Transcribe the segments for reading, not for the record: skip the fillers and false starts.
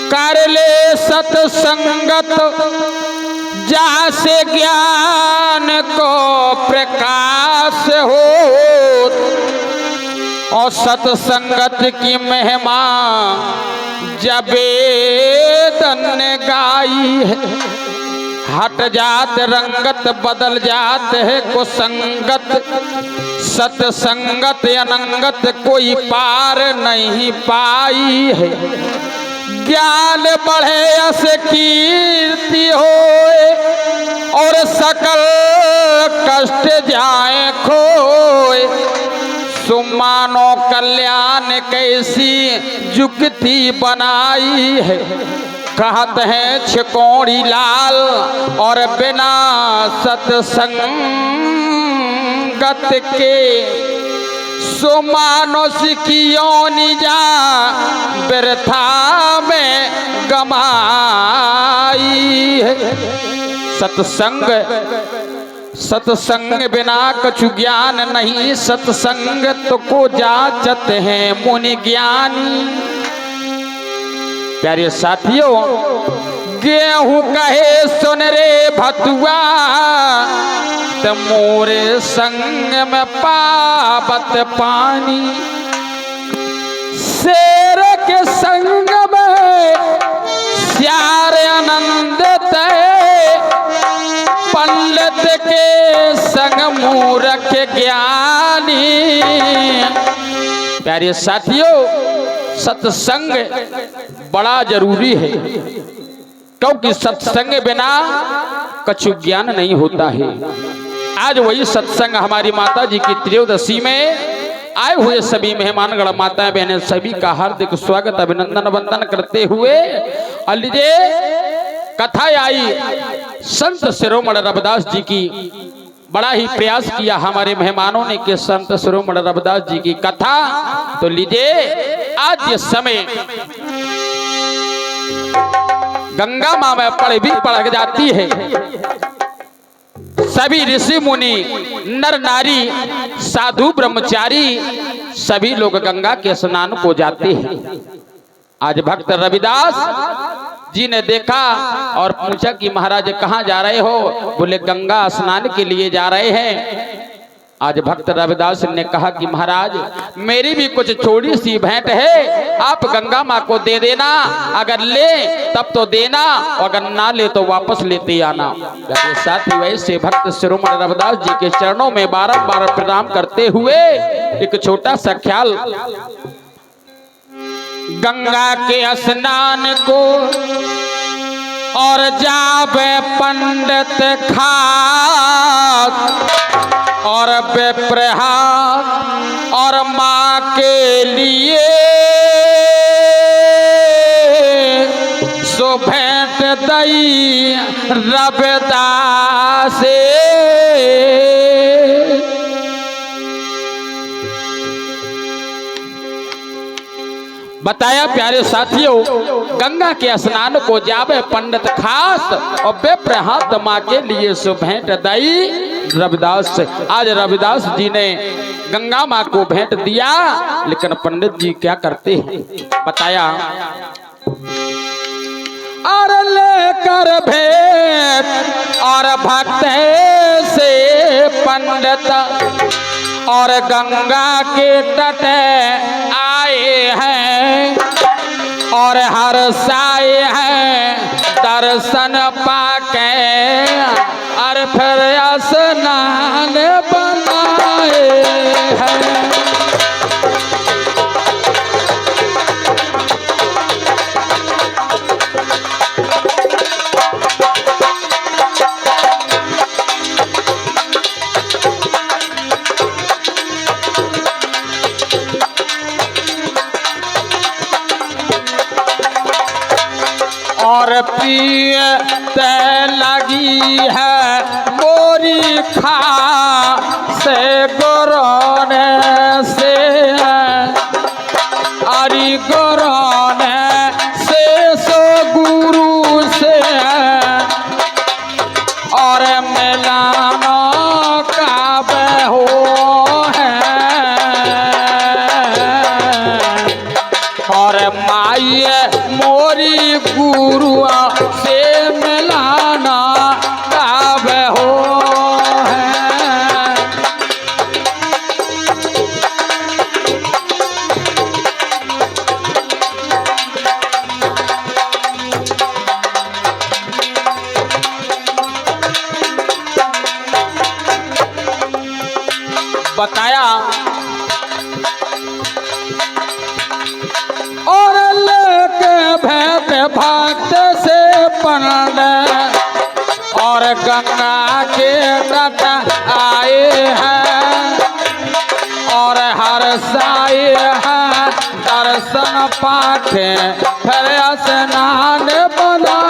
कर ले सत्संगत जासे ज्ञान को प्रकाश हो। और सत्संगत की महिमा जब वेदन ने गाई है। हट जात रंगत बदल जात है कुसंगत, सत्संगत अनंगत कोई पार नहीं पाई है। ज्ञान बढ़े अस कीर्ति होए और सकल कष्ट जाए खोए। सुमानो कल्याण कैसी जुक्ति बनाई है। कहत है छिकोड़ी लाल और बिना सत्संगत के सुमानुष की योनि जा व्यर्था में गमाई है। सत्संग बिना कछु ज्ञान नहीं। सत्संग तो को जाचत है मुनि ज्ञानी। प्यारे साथियों, गेहूं कहे सुन रे भतुआ, त मोरे संग में पावत पानी। शेर के संग में श्यार आनंदित, पंडित के संग मूर्ख ज्ञानी। प्यारे साथियों, सत्संग बड़ा जरूरी है, क्योंकि सत्संग बिना कछु ज्ञान नहीं होता है। आज वही सत्संग हमारी माता जी की त्रयोदशी में आए हुए सभी मेहमानगण माताएं बहनें सभी का हार्दिक स्वागत अभिनंदन वंदन करते हुए लीजिए कथा आई संत शिरोमणि रविदास जी की। बड़ा ही प्रयास किया हमारे मेहमानों ने कि संत शिरोमणि रविदास जी की कथा। तो लीजिए आज ये समय गंगा मां में पढ़ जाती है। सभी ऋषि मुनि नर नारी साधु ब्रह्मचारी सभी लोग गंगा के स्नान को जाते हैं। आज भक्त रविदास जी ने देखा और पूछा कि महाराज कहाँ जा रहे हो? बोले गंगा स्नान के लिए जा रहे हैं। आज भक्त रविदास ने कहा कि महाराज मेरी भी कुछ छोटी सी भेंट है, आप गंगा माँ को दे देना। अगर ले तब तो देना, अगर ना ले तो वापस लेते आना। साथ ही वैसे भक्त शिरोमणि रविदास जी के चरणों में बारंबार प्रणाम करते हुए एक छोटा सा ख्याल। गंगा के स्नान को और जावे पंडित खास और बेप्रहार और माँ के लिए सो भेंट दई रविदास। बताया प्यारे साथियों, गंगा के स्नान को जावे पंडित खास और बेप्रहात माँ के लिए सो भेंट दई रविदास। आज रविदास जी ने गंगा माँ को भेंट दिया, लेकिन पंडित जी क्या करते हैं बताया। और लेकर भेंट और भक्त से पंडित और गंगा के तट आए हैं और हर साए हैं दर्शन पाके और फिर स्नान बनाए हैं। और पिए ते लगी है मोरी खा से गोरोने से अरी गोरोने से सो गुरु से और मिलानो का बहो है और माई मोरी गुरुआ से मिलाना कब हो है। बताया और लेके भैंस भक्त से पंड और गंगा के तट आए हैं और हर साए हैं दर्शन पाके फिर स्नान बना।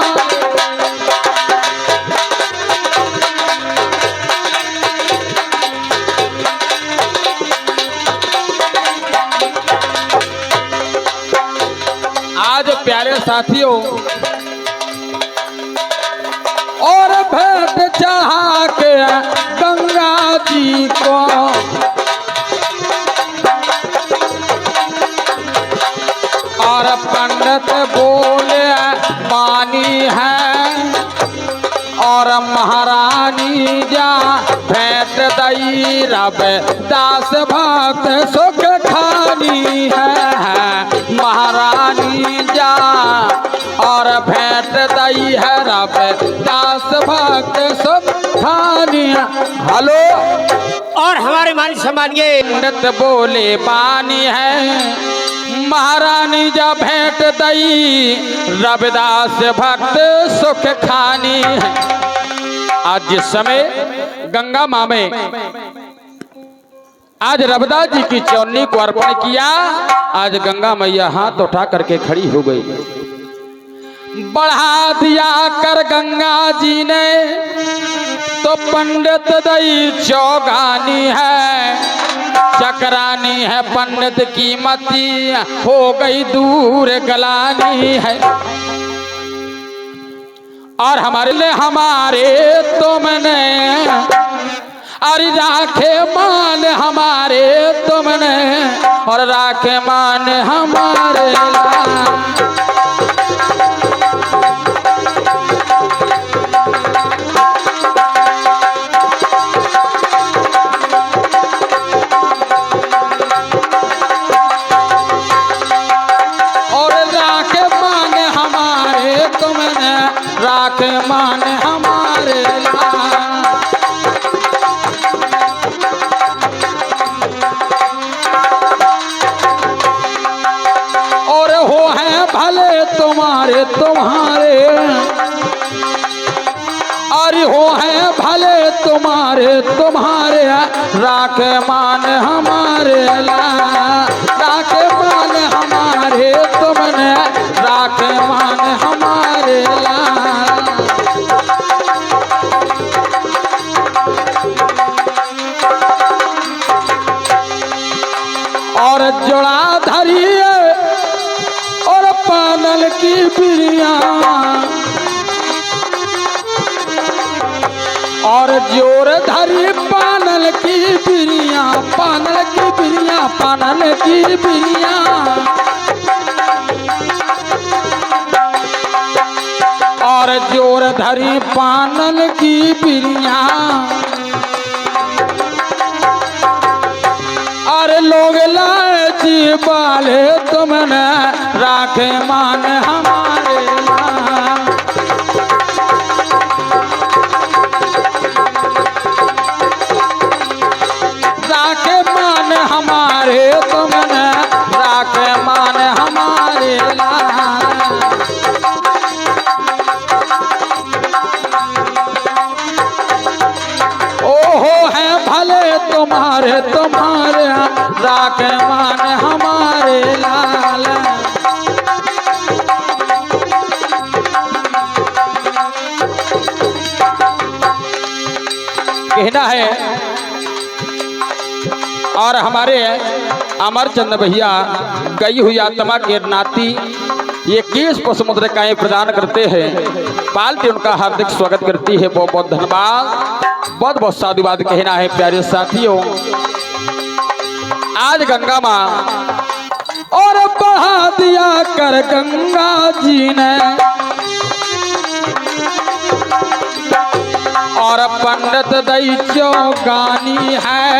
आज प्यारे साथियों और भेंट चढ़ा के गंगा जी को और पंडित बोले पानी है और महारानी जा भेंट दई रब दास भक्त सुख खानी है। महारानी जा और भेंट दई है रब दास भक्त सुख खानी। हेलो और हमारे मान सम्मानिए पंडित बोले पानी है महारानी जा भेंट दई रविदास भक्त सुख खानी है। आज जिस समय गंगा माँ में आज रविदास जी की चौनी को अर्पण किया, आज गंगा मैया हाथ उठा करके खड़ी हो गई। बढ़ा दिया कर गंगा जी ने तो पंडित दई चौगानी है चकरानी है। पंडित की मती हो गई दूर गलानी है और हमारे तुमने अरे राखे मान हमारे तुमने और राखे मान हमारे और राखे मान हमारे तुमने राखे मान हमारे और हो हैं भले तुम्हारे तुम्हारे अरे हो हैं भले तुम्हारे तुम्हारे राखे मान हमारे राखे मान हमारे तुमने राखे मान हमारे और जोड़ा धरिए और पानल की बिरिया और जोर धरी पानल की बिरिया पानल की बिरिया पानल की बिरिया और जोर धरी पानल की बिरिया और लोग लाए जी बाले तुमने राखे मान हमारे राखे मान हमारे तुमने राखे मान हमारे ओहो है भले तुम्हारे तुम्हारे राखे मान हमारे लाल कहना है। और हमारे अमरचंद भैया गई हुई आत्मा के नाती ये केश पुष्पमुद्रा काएं प्रदान करते हैं, पालती उनका हार्दिक स्वागत करती है। बहुत बहुत धन्यवाद, बहुत बहुत साधुवाद कहना है। प्यारे साथियों, आज गंगा माँ और बढ़ा दिया कर गंगा जी ने। और पंडित दई चौगानी है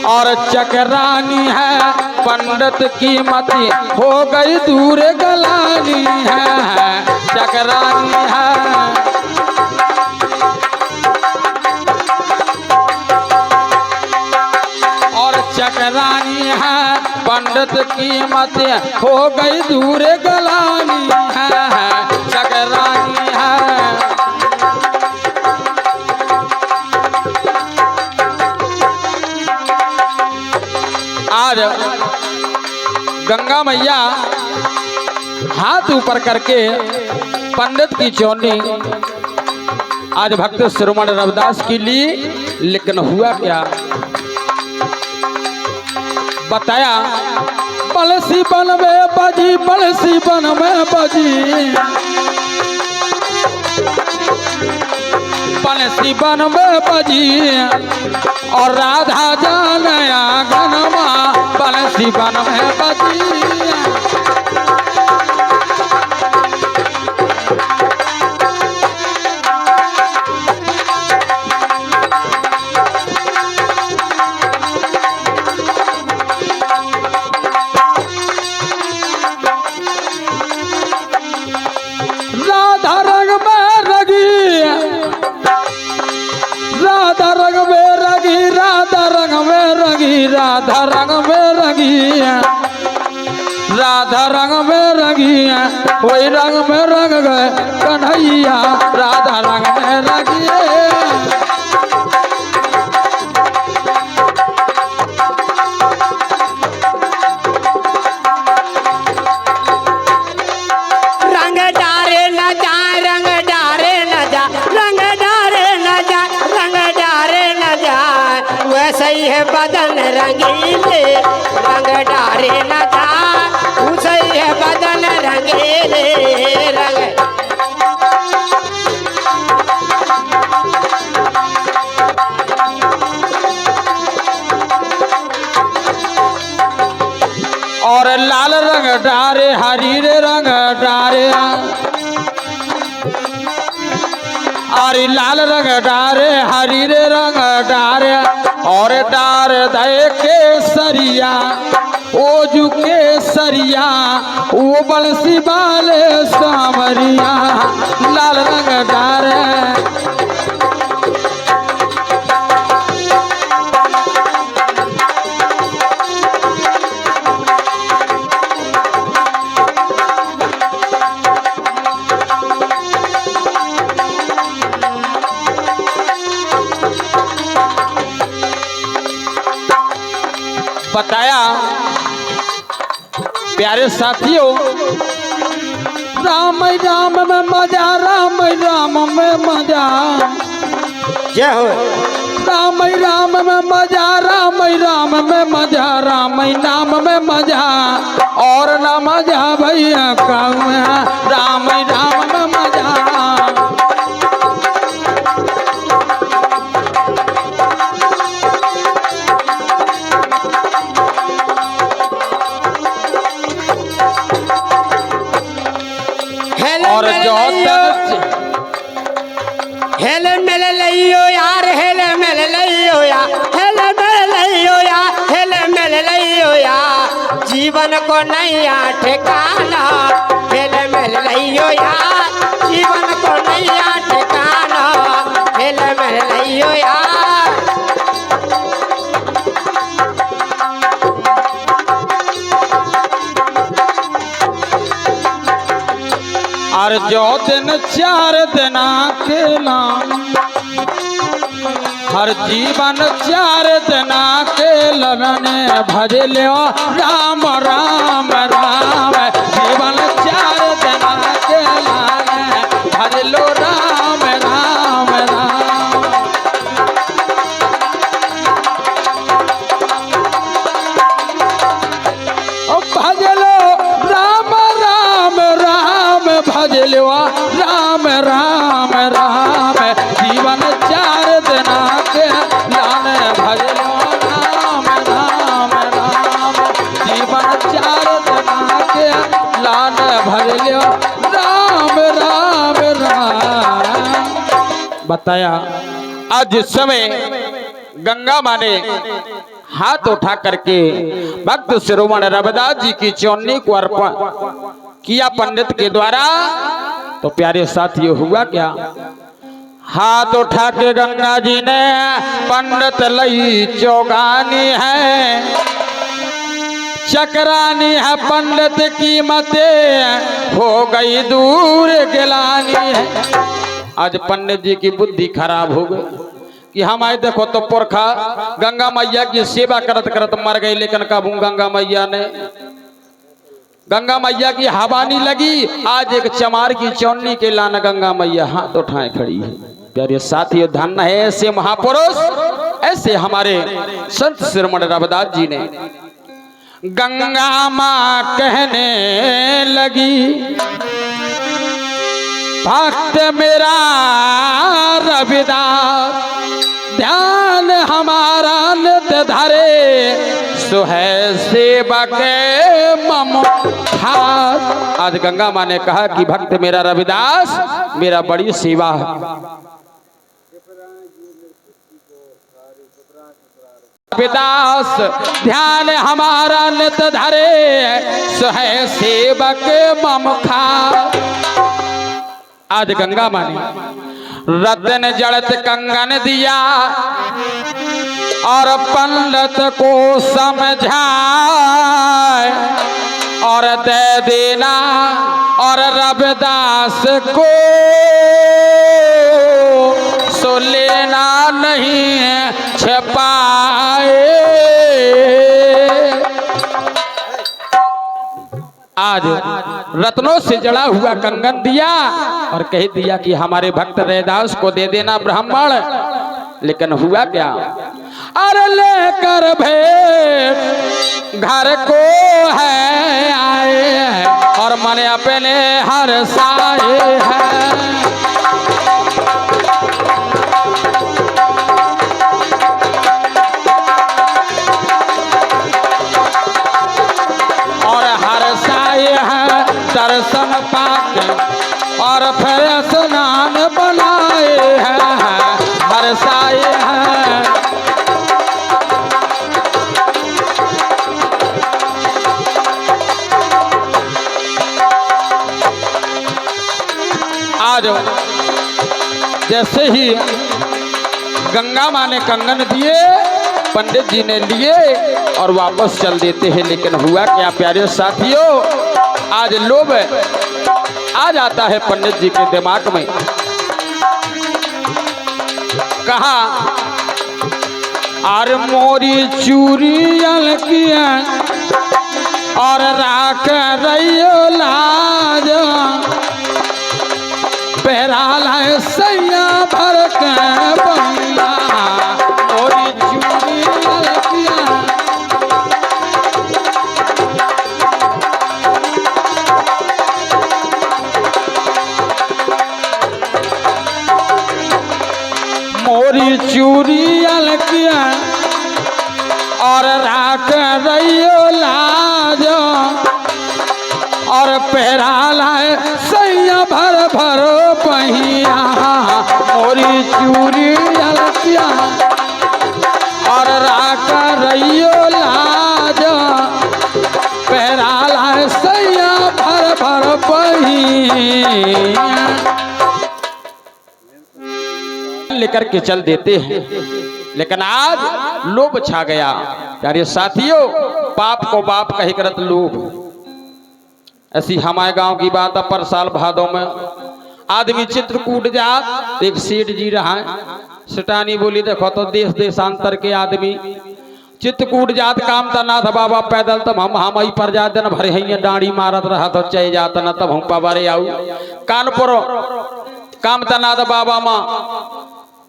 और चकरानी है, पंडित की मति हो गई दूर गलानी है, चकरानी है। और चकरानी है, पंडित की मति हो गई दूर गलानी है, चकरानी है। आज गंगा मैया हाथ ऊपर करके पंडित की चौनी आज भक्त श्रवण रविदास के लिए, लेकिन हुआ क्या बताया। बलसी बन में बजी, बलसी बन में बजी, बलसी बन में बजी और राधा जाने आंगनमा, बलसी बन में बजी। राधा रंग में रगी, राधा रंग में रगी, राधा रंग में रगी, राधा रंग में रगी, राधा रंग में रगी, वही रंग में रंग गए कन्हैया, राधा रंग में रगी। रंग डारे न जा, रंग डारे न जा, रंग डारे न जा, रंग डारे न जा, वैसे ही है बदन रंगीले, रंग डारे न जा, वैसे ही है बदन रंगीले, रंग। और लाल रंग डारे, हरी रे रंग डारे, अरे लाल रंग डारे, हरी रे रंग डारे, और डार दे केसरिया, ओजू केसरिया, वो बलसी बाले सामरिया, लाल रंग डारे। बताया प्यारे साथियों, राम राम में मजा, राम राम में मजा, जय हो। राम राम में मजा, राम राम में मजा, राम नाम में मजा, और न मजा भैया काम, राम राम में मजा। और जो हेल मेल लियो यार, हेल मेल लियो यार, हेल मेल लियो यार, हेल मेल लियो यार, जीवन को नया ठिकाना, हेल मेल लियो यार, जीवन को नया ठिकाना, हेल मेल लियो यार। और जो दिन 4 दिन अकेला, हर जीवन 4 दिन अकेला ने भज लो राम राम राम, जीवन 4 दिन अकेला ने भज लो राम राम राम। भज लो राम राम राम, भज लो राम राम राम, जीवन 4 दिन के लाने भज लो राम राम राम, जीवन 4 लियो राम राम राम। बताया आज जिस समय गंगा माँ ने हाथ उठा करके भक्त शिरोमणि रविदास जी की चौनी को अर्पण किया पंडित के द्वारा, तो प्यारे साथियों हुआ क्या? हाथ उठा के गंगा जी ने पंडित लई चौगानी है, चकरानी है पंडित की मते हो गई दूर गिलानी है। आज पंडित जी की बुद्धि खराब हो गई कि हम आए देखो तो पुरखा गंगा मैया की सेवा करत करत मर गई, लेकिन कब गंगा मैया ने गंगा मैया की हवानी लगी। आज एक चमार की चौनी के लाना गंगा मैया हाथ उठाए खड़ी है। प्यारे साथियों धन्य है ऐसे महापुरुष, ऐसे हमारे संत शिरोमणि रविदास जी ने। गंगा माँ कहने लगी भक्त मेरा रविदास ध्यान हमारा नित्य धरे, सो है सेवक मम खास। आज गंगा माँ ने कहा कि भक्त मेरा रविदास मेरा बड़ी सेवा है। रविदास ध्यान हमारा नित धरे, सो है सेवक मम खास। आज गंगा माँ ने रतन जड़त कंगन दिया और पंडित को समझाए और दे देना और रविदास को सो लेना नहीं छपाए। आज रत्नों से जड़ा हुआ कंगन दिया और कह दिया कि हमारे भक्त रविदास को दे देना ब्राह्मण। लेकिन हुआ क्या? अरे लेकर भेंट घर को है आए और मन अपने हर साए है। दर्शन पाके और फिर स्नान बनाए हैं बरसाए हैं। आज जैसे ही गंगा माँ ने कंगन दिए पंडित जी ने लिए और वापस चल देते हैं। लेकिन हुआ क्या प्यारे साथियों? आज लोभ आ जाता है पंडित जी के दिमाग में। कहा और मोरी चूरी अलकिया और राख रहियो लाज, पहराला सैया भर के बहिया मोरी चूरी अलकिया। मोरी चूरी अलकिया और राख रहियो लाज और पहराला सैया भर भर पहिया। मोरी चूरी अलकिया और राख रहियो लाज पहराला सैया भर भर पहिया। लेकर के चल देते हैं। लेकिन आज लोभ छा गया प्यारे साथियों। पाप को बाप कही करत लोभ। ऐसी हमारे गांव की बात है, पर साल भादों में आदमी चित्रकूट जात एक सेठ जी रहा है, सटानी बोली देखो तो देश देशांतर के आदमी चित्रकूट जात काम नाथ बाबा पैदल तब हम ही पर जा दिन भरे ही डांडी मारत रहा तो चले जात न तब हम पवारे आऊ। कानपुर काम नाथ बाबा माँ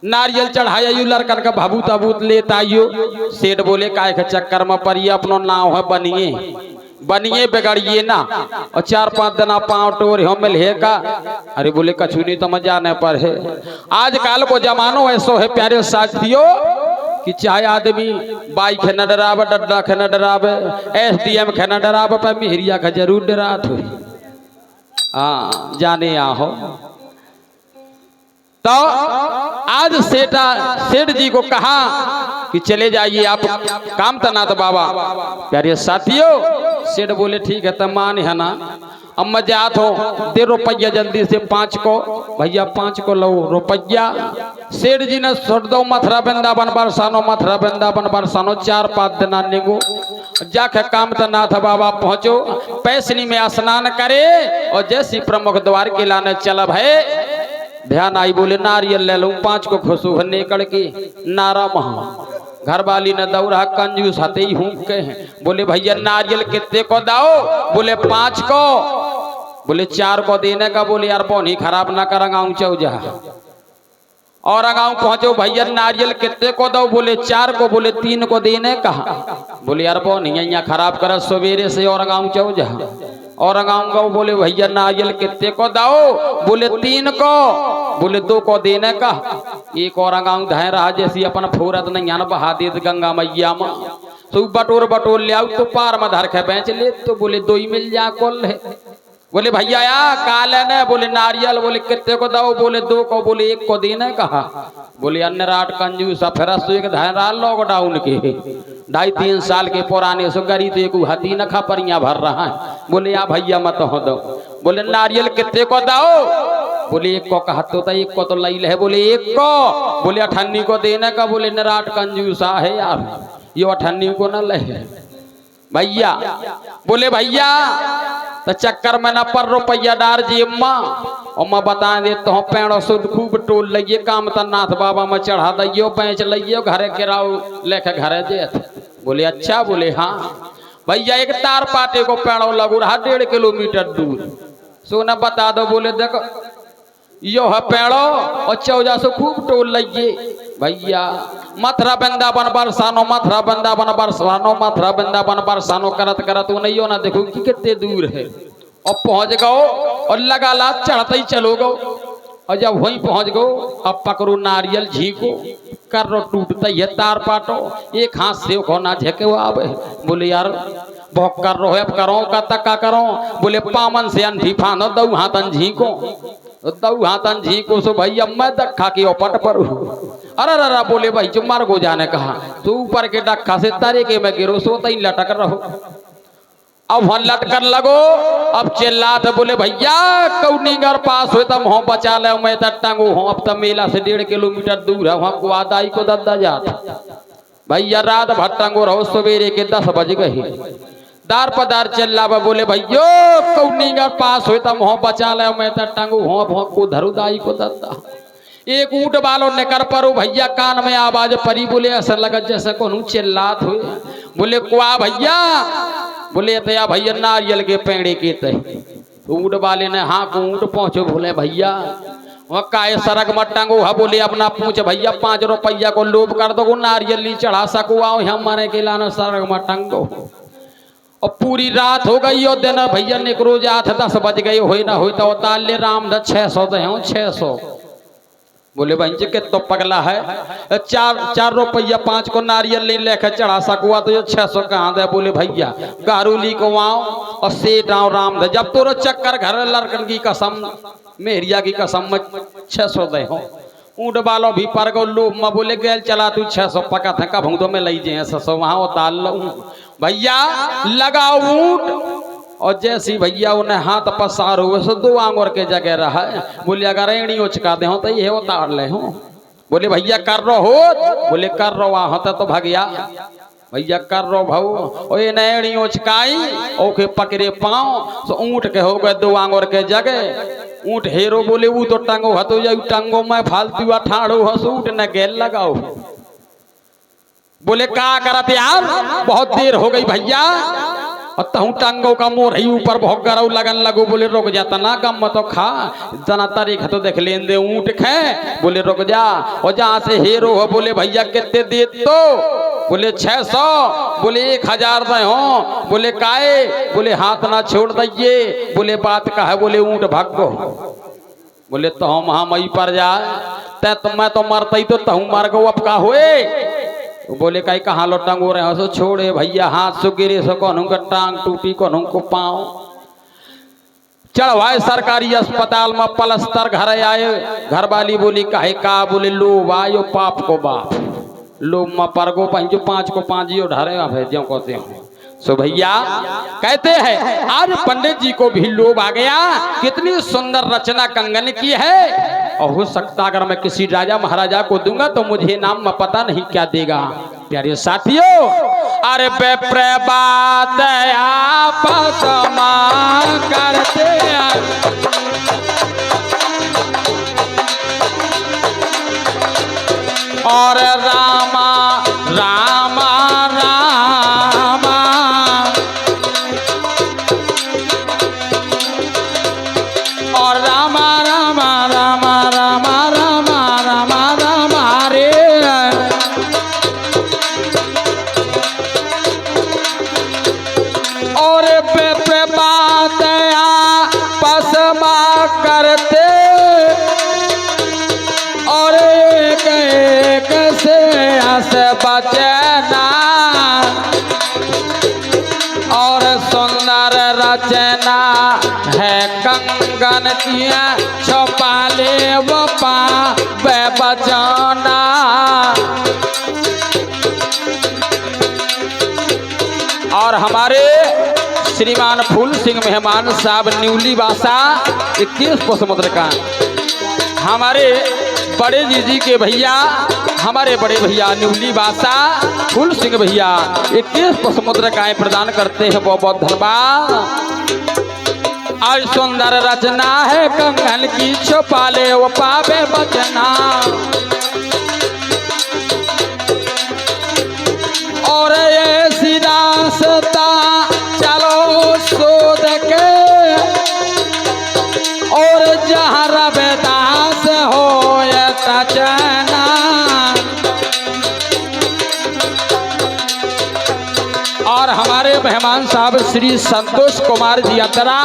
नारियल चढ़ाया यू लड़कन का भभूत अबूत लेता आइयो। सेठ बोले काय के चक्कर में परिए अपनो नाव है बनिए बनिए बिगड़िए ना और 4-5 दिन पाँव टोर हो मिल है का। अरे बोले कछु नहीं तो मजा नहीं पर है। आजकल को जमानो ऐसो है प्यारे साथियों कि चाहे आदमी बाइक है न डरावे, डड्डा है न डरावे, SDM है न डरावे, पर मिहरिया का जरूर डरात हो। हाँ जाने आहो। तो आज सेठ जी को कहा कि चले जाइए आप काम तनात बाबा। प्यारे साथियों सेठ बोले ठीक है तब मान है ना। अब मैं जात हो दे रुपया जल्दी से 5 को भैया 5 को लो रुपया। सेठ जी ने छोड़ दो मथुरा वृंदावन बरसानो मथुरा वृंदावन बरसानो 4-5 दिन आने को जाके काम तनाथ बाबा पहुंचो पैसनी में स्नान करे और जैसी प्रमुख द्वार के लाने चलब है ध्यान आई बोले नारियल ले लूं 5 को खुशू निकल के नारा महा। घर वाली ने दौड़ा कंजूस हाथे ही हूँ के हैं। बोले भैया नारियल कितने को दाओ? बोले 5 को। बोले 4 को देने का। बोले यार पौनी खराब ना कर गाँव चौजा और गाँव पहुंचो भैया नारियल कितने को दो? बोले 4 को। बोले 3 को देने का। बोले यार पौनी यहाँ खराब कर सवेरे से और गाँव चौजा और गाँव गो। बोले भैया नारियल कितने को दो? बोले 3 को। बोले 2 को देने का। एक और गाँव धै रहा जैसी अपन फोरत नहीं बहा दे गंगा मैया में तो बटोर ले आओ तो पार में धर के बेच ले। तो बोले 2 ही मिल जा कोल है। बोले भैया या काल है न? बोले नारियल। बोले कितने को दो? बोले 2 को। बोले 1 को देने कहा। बोले अन्य राट कंजूस फिर एक धैरा लॉकडाउन के 2.5-3 साल के पुराने सो गरी तो एक हती न खपरिया भर रहा है। बोले या भैया मत हो दो। बोले नारियल कितने को दो? बोले 1 को कहा तो 1 को तो लई ले। बोले 1 को। बोले 98 को देने का। बोले निराट कंजूसा है यार ये 98 को न ले भैया। बोले भैया तो चक्कर में न पर रुपया डार जी अम्मा और मैं बता देता हूँ पेड़ों से खूब टोल लइए काम तनाथ बाबा में चढ़ा दियो बेच लियो घरे गिराओ लेके घरे जेत। बोले अच्छा। बोले हाँ भैया एक तार पाटे को पेड़ों लगू रहा 1.5 किलोमीटर दूर सोना बता दो। बोले देखो यो है पेड़ों और चौजा से खूब टोल लइए भैया मथुरा वृंदावन बरसानो मथुरा वृंदावन बरसानो मथुरा वृंदावन बरसानो करत करत नहीं हो ना देखो कि कितने दूर है और पहुंच गो और लगा ला चढ़ते ही चलो गो और जब वहीं पहुंच गो अब पकड़ो नारियल झीको कर रो टूटता है तार पाटो एक हाथ से खोना झेके वो आवे। बोले यार भोग कर रो अब करो का तक्का करो। बोले पामन से अंधी फानो 2 हाथन झीको 2 हाथन झीको सो भैया मैं दखा के ओपट पर। अरे बोले भाई जो मार को जाने कहा तो ऊपर के डक्का से तारे के में गिरो सो तई लटक रहो। अब वहां लटकन लगो अब चिल्लात। बोले भैया कौनी घर पास हो तब हो बचा ले मैं टंगो हूँ। अब तब मेला से 1.5 किलोमीटर दूर है वहां को आदाई को दद्दा जात भैया रात भर टंगो रहो सवेरे के 10 बज गए दार पदार चिल्ला। बोले भैया कौनी घर पास हो तब हो बचा ले मैं टंगो हूँ को धरुदाई को दद्दा। एक ऊँट वालों ने कर परो भैया कान में आवाज परी। बोले ऐसा लगा जैसे को चिल्लात हुए। बोले कुआ भैया? बोले तया भैया नारियल के पेड़े के तय। ऊँट वाले ने हाँ को ऊँट पहुंचो। बोले भैया वह काहे सरग मत टंगो है? बोले अपना पूछ भैया 5 रुपया को लोभ कर दो नारियल नहीं चढ़ा सको आओ हमारे के लाना सरग मत टंगो। और पूरी रात हो गई और दिन भैया ने रोज 8-10 बज गए हो ना हो तो ताल ले राम 600 दे 600। बोले बहन के तो पगला है 4 रुपया 5 को नारियल नहीं लेकर चढ़ा सकुआ तो ये 600 कहाँ दे? बोले भैया गारूली को आओ और सेठ आओ राम दे जब तो चक्कर घर लड़कन की कसम मेहरिया की कसम में 600 दे हो। ऊँट वालों भी पर गो लो मैं बोले गैल चला तू 600 पका था कब तो मैं ली जे 600 वहाँ उतार लो भैया लगाओ ऊँट। और जैसी भैया उन्हें हाथ पसार हुए सो 2 आंगुर के जगह रहा है। बोले अगर एड़ी उचका दे हो तो ये उतार ले हो। बोले भैया कर रो हो? बोले कर रो वहां होता तो भगया भैया कर रो भाऊ और ये एड़ी उचकाई ओके पकड़े पाँव सो ऊँट के हो गए 2 आंगुर के जगह। ऊँट हेरो बोले वो तो टंगो है तो टंगो में फालतू अठाड़ो हो सूट न गेल लगाओ। बोले का करत यार बहुत देर हो गई भैया और तहु टंगो का मोर ही ऊपर बहुत गरौ लगन लगो। बोले रुक जा तना गम तो खा तना तारीख तो देख लें दे ऊँट खे। बोले रुक जा और जहाँ से हेरो हो। बोले भैया कितने दे तो? बोले 600। बोले 1000 दे हो। बोले काए? बोले हाथ ना छोड़ दइए। बोले बात का है? बोले ऊँट भागो। बोले तो हम मई पर जाए तै तो मैं तो मरता ही तो तहु मर गो अब का हुए। बोले कहीं कहाँ लो टंगो रहे हो? सो छोड़े भैया हाथ सो गिरे सो कौन का टांग टूटी कौन को पाँव चढ़वाए सरकारी अस्पताल में पलस्तर घर आए। घर वाली बोली कहे का, बोले लो वायो पाप को बाप, लो म परगो पंजो 5 को 5 ढारे भेजो कहते हो। सो भैया कहते हैं आज पंडित जी को भी लोभ आ गया, कितनी सुंदर रचना कंगन की है, और हो सकता अगर मैं किसी राजा महाराजा को दूंगा तो मुझे नाम में पता नहीं क्या देगा। प्यारे साथियों, अरे बेप्रे बात आपस में करते और रामा रामा रामा और रामा रामा रामा रामा रामा रामा रामा रे। और पे बात आपस में करते और एक एक से हंस बचना और सुंदर रचना है कंगन किया, छुपा ले वो पावे बचाना। और हमारे श्रीमान फूल सिंह मेहमान साहब न्यूली बासा 21 पुष्पमुद्र का, हमारे बड़े जी के भैया, हमारे बड़े भैया न्यूली बासा फूल सिंह भैया 21 पुष्पमुद्र का प्रदान करते हैं, बहुत बहुत धन्यवाद। आज सुंदर रचना है कंगन की, छुपा ले वो पावे बचना और ये सीधा चलो सोद के और जहाँ रविदास हो ये तचना। और हमारे मेहमान साहब श्री संतोष कुमार जी यात्रा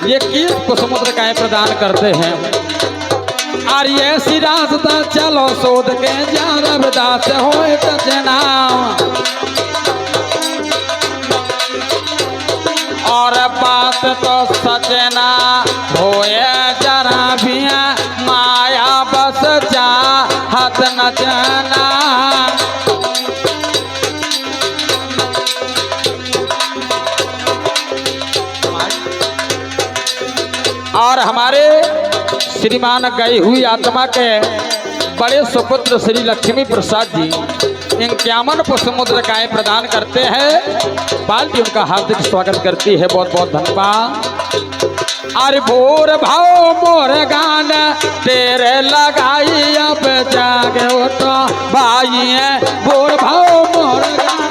ये 21 पुष्पमुद्र का प्रदान करते हैं। और ये सीधा चलो सोद के जहाँ रविदास हो ये तचना और बात तो सचना होए जरा भी माया बस चाहत नचना। और हमारे श्रीमान गई हुई आत्मा के बड़े सुपुत्र श्री लक्ष्मी प्रसाद जी 51 पुष्पमुद्र का प्रदान करते हैं। बाल्टी उनका हार्दिक स्वागत करती है, बहुत बहुत धन्यवाद। अरे भोर भाव मोर गान तेरे लगाई अब जागे उठो भाई है, भोर भाव मोर गान।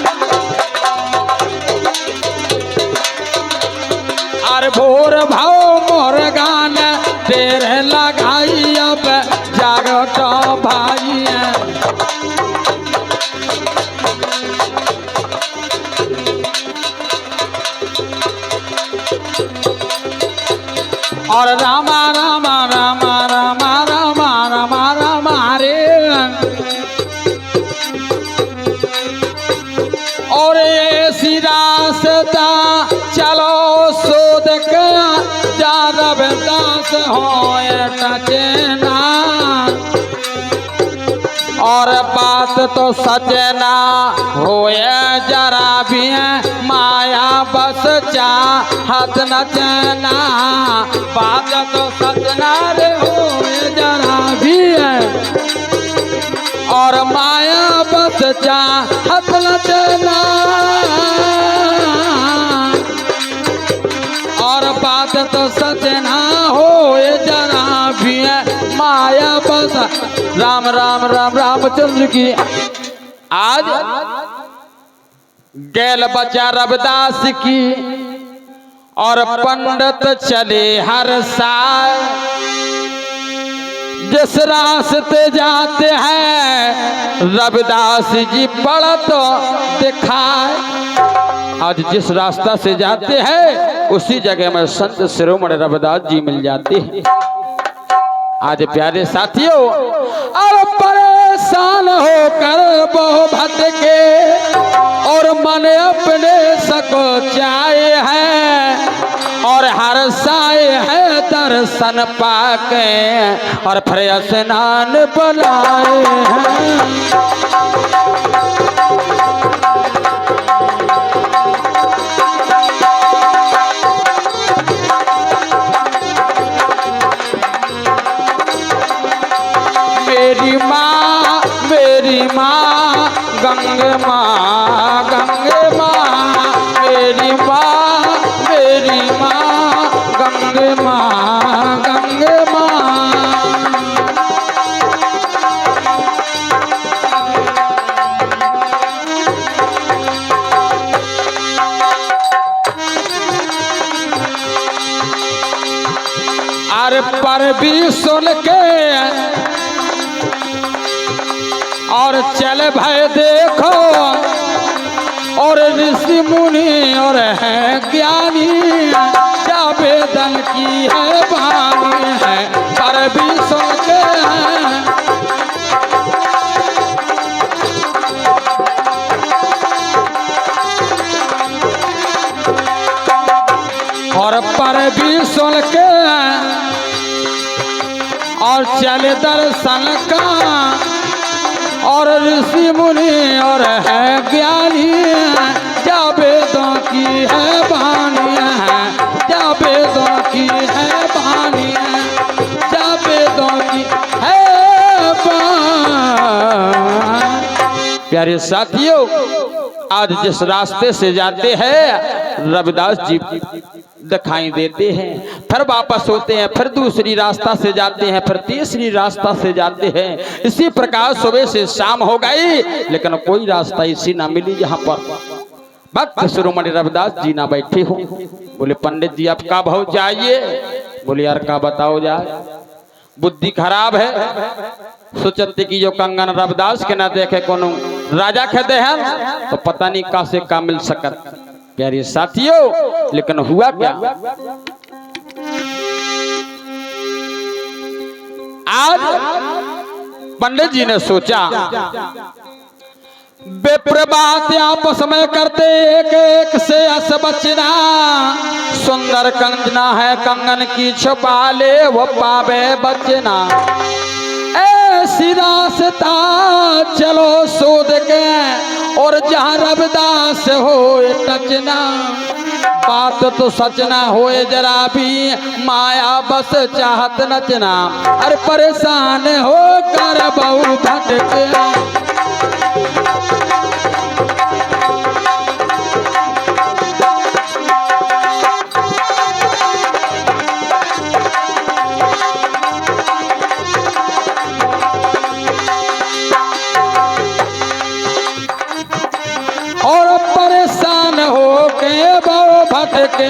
अरे भोर भाव मोर गान तेरे लगाई अब जागे उठो भाई है। और रामा रामा रामा रामा रामा रामा रामा रे। और ऐसी रास्ता चलो सोद के जा रविदास हो टचना और बात तो सजना होए जरा भी माया बस चाहत नचना। बात तो सजना रे होए जरा भी और माया बस चाहत नचना और बात तो सजना होए जरा भी माया बस। राम राम राम रामचंद्र की। आज गैल बचा रविदास की और पंडित चले हर साल, जिस रास्ते जाते हैं रविदास जी पढ़ तो दिखाए। आज जिस रास्ता से जाते हैं उसी जगह में संत शिरोमणि रविदास जी मिल जाते हैं। आज प्यारे साथियों, अब परेशान होकर बहु भटके और मन अपने सको चाहे है और और हर साए है दर्शन पाके और फिर स्नान बुलाए हैं। मेरी माँ गंगे माँ गंगे माँ, मेरी माँ गंगे माँ गंगे माँ। अरे पर भी सुन के और चल भाई देखो और ऋषि मुनि और है ज्ञानी, जावेदन की है वाणी है पर भी सुन के और पर भी सुन के और चल दर्शन का और ऋषि मुनि और है ज्ञानी, जावेदों की है वाणी है, जावेदों की है वाणी है, जावेदों की है वाणी। प्यारे साथियों, आज जिस रास्ते से जाते हैं रविदास जी दिखाई देते हैं, फिर वापस होते हैं, फिर दूसरी रास्ता से जाते हैं, फिर तीसरी रास्ता से जाते हैं। इसी प्रकार सुबह से शाम हो गई लेकिन कोई रास्ता ऐसी ना मिली जहाँ पर भक्त शिरोमणि रविदास जी ना बैठे हो। बोले पंडित जी आप का भाव चाहिए? बोले यार का बताओ जाए, बुद्धि खराब है। सोचते कि जो कंगन रविदास के ना देखे कोनो राजा के दे हैं तो पता नहीं का से का मिल सकत। प्यारे साथियों, लेकिन हुआ क्या, आज पंडित जी ने सोचा विप्र बात आपस में करते एक एक से अस बचना, सुंदर कंगना है कंगन की छुपा ले वो पावे बचना। ऐसी रास्ता चलो सोद के और जहाँ रविदास हो टचना, बात तो सच ना होए जरा भी माया बस चाहत नचना। अरे परेशान हो कर बहु भटके और परेशान हो के बहु भटके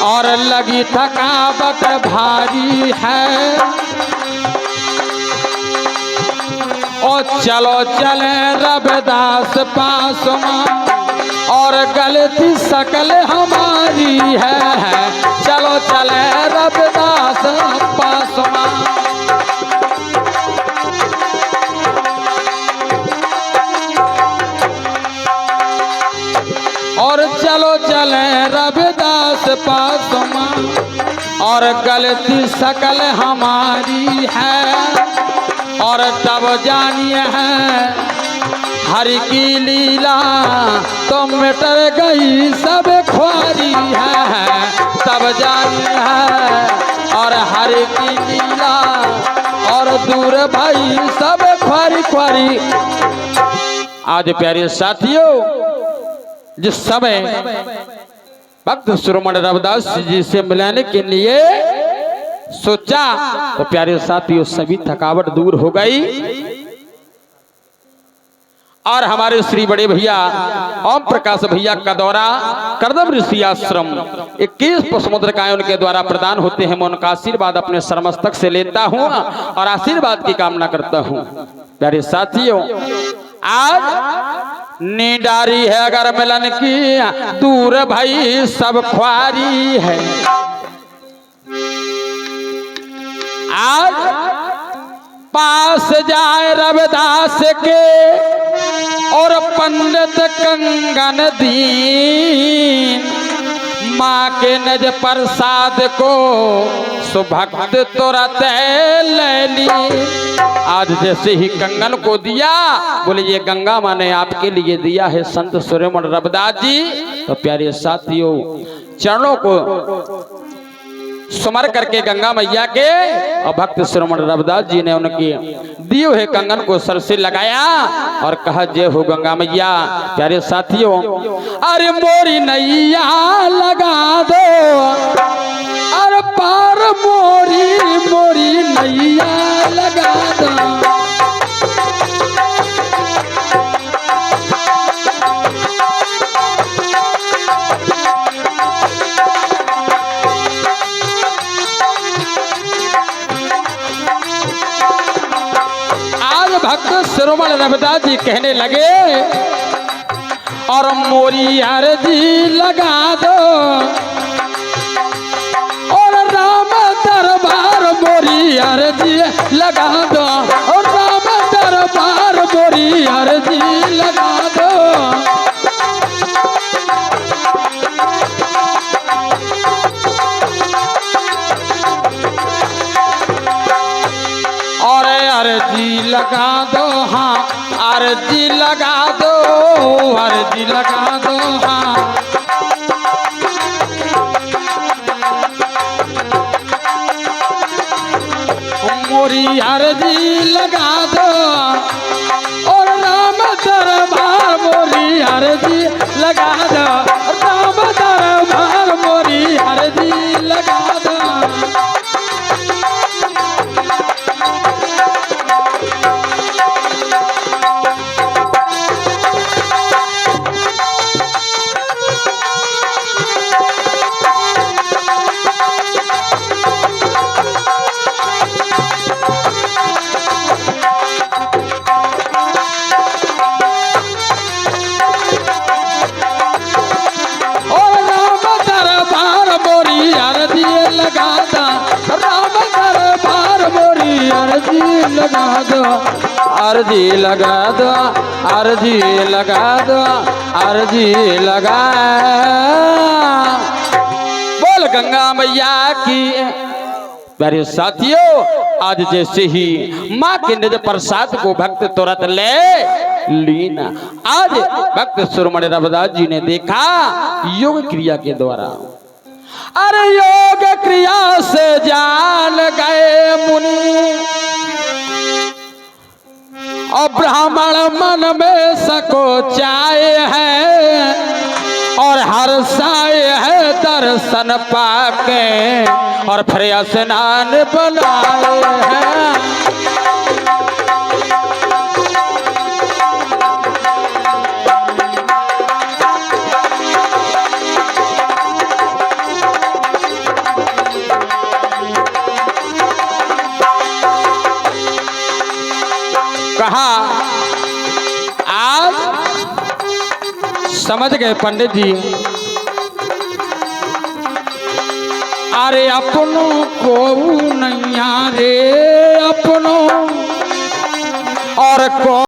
और लगी थकावट भारी है। और चलो चले रविदास पास और गलती सकल हमारी है, चलो चले रविदास पास और चलो चले रविदास पास और गलती सकल हमारी है। और तब जानिए है हरि की लीला तो मिट गई सब ख्वारी है, तब जानिए है और हरि की लीला और दूर भाई सब ख्वारी ख्वारी। आज प्यारे साथियों, जिस समय भक्त शिरोमणि रविदास जी से मिलाने के लिए सोचा तो प्यारे साथियों सभी थकावट दूर हो गई और हमारे श्री बड़े भैया ओम प्रकाश भैया का दौरा करदम ऋषि आश्रम 21 समुद्र का उनके द्वारा प्रदान होते हैं। मैं उनका आशीर्वाद अपने सरमस्तक से लेता हूँ और आशीर्वाद की कामना करता हूँ। प्यारे साथियों, आज निडारी है अगर मिलन की दूर भाई सब ख्वारी है। आज पास जाए रविदास के और पंडित कंगन दीन, माँ के निज प्रसाद को सुभक्त तुरंत ले ली। आज जैसे ही कंगन को दिया, बोले ये गंगा माँ ने आपके लिए दिया है संत शिरोमणि रविदास जी। तो प्यारे साथियों, चरणों को सुमर करके गंगा मैया के और भक्त शिरोमणि रविदास जी ने उनकी दिए हुए कंगन को सर से लगाया और कहा जय हो गंगा मैया। प्यारे साथियों, अरे मोरी नैया लगा दो, अरे पार मोरी नैया लगा दो। भक्त शिरोमणि रविदास जी कहने लगे और मोरी अर्जी लगा दो, और राम दरबार मोरी अर्जी लगा दो, और राम दरबार मोरी अर्जी लगा दो। और अर्जी लगा दो, हाँ अर्जी लगा दो, अर्जी लगा दो, हाँ मोरी अर्जी लगा दो, और राम दरबार मोरी अर्जी लगा दो, राम दरबार मोरी अर्जी लगा दो। अर्जी लगा दो, अर्जी लगा दो, अर्जी लगा। बोल गंगा मैया की। प्यारे साथियों, आज जैसे ही माँ के निज प्रसाद को भक्त तुरंत ले लीना। आज भक्त शिरोमणि रविदास जी ने देखा योग क्रिया के द्वारा, अरे योग क्रिया से जान गए मुनि, और ब्राह्मण मन में सकोचाए है, और हर्षाए है दर्शन पाके, और फिर स्नान बनाए हैं। कहा आज समझ गए पंडित जी, अरे अपनों को नैया रे अपनों और को